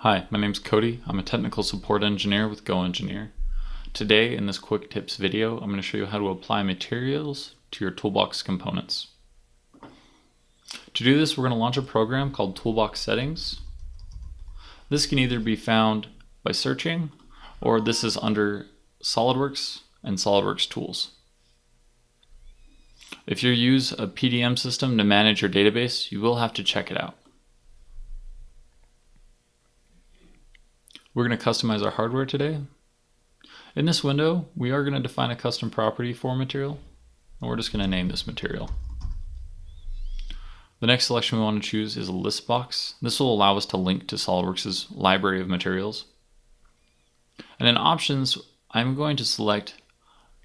Hi, my name's Cody. I'm a technical support engineer with GoEngineer. Today, in this quick tips video, I'm going to show you how to apply materials to your Toolbox components. To do this, we're going to launch a program called Toolbox Settings. This can either be found by searching, or this is under SolidWorks and SolidWorks Tools. If you use a PDM system to manage your database, you will have to check it out. We're going to customize our hardware today. In this window, we are going to define a custom property for material, and we're just going to name this material. The next selection we want to choose is a list box. This will allow us to link to SolidWorks' library of materials. And in options, I'm going to select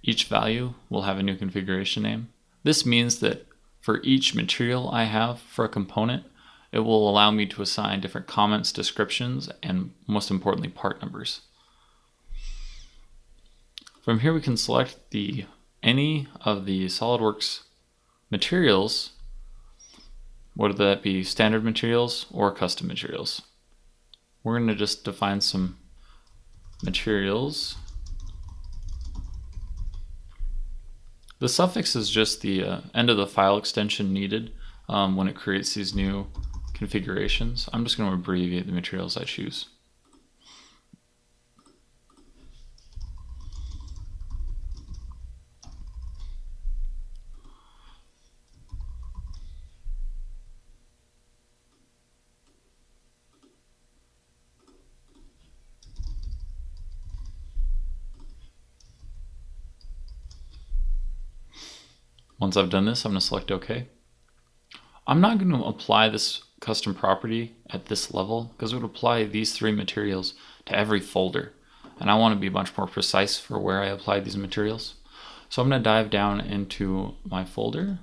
each value will have a new configuration name. This means that for each material I have for a component, it will allow me to assign different comments, descriptions, and most importantly, part numbers. From here we can select any of the SolidWorks materials, whether that be standard materials or custom materials. We're going to just define some materials. The suffix is just the end of the file extension needed when it creates these new configurations. I'm just going to abbreviate the materials I choose. Once I've done this, I'm going to select OK. I'm not going to apply this custom property at this level because it would apply these three materials to every folder, and I want to be much more precise for where I apply these materials. So I'm going to dive down into my folder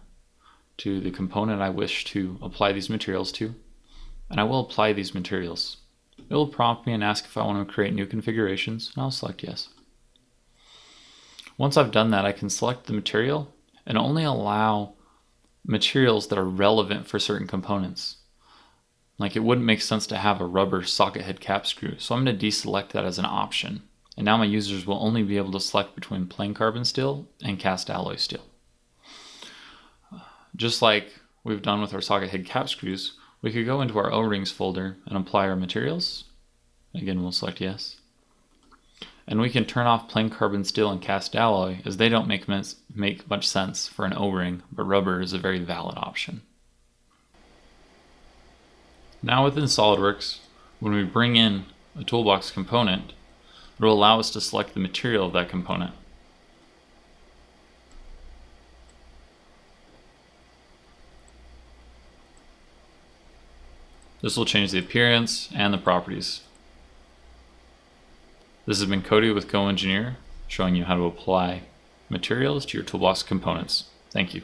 to the component I wish to apply these materials to, and I will apply these materials. It will prompt me and ask if I want to create new configurations, and I'll select yes. Once I've done that, I can select the material and only allow materials that are relevant for certain components. Like it wouldn't make sense to have a rubber socket head cap screw, so I'm going to deselect that as an option. And now my users will only be able to select between plain carbon steel and cast alloy steel. Just like we've done with our socket head cap screws, we could go into our O-rings folder and apply our materials. Again, we'll select yes. And we can turn off plain carbon steel and cast alloy, as they don't make much sense for an O-ring, but rubber is a very valid option. Now within SolidWorks, when we bring in a Toolbox component, it will allow us to select the material of that component. This will change the appearance and the properties. This has been Cody with GoEngineer, showing you how to apply materials to your Toolbox components. Thank you.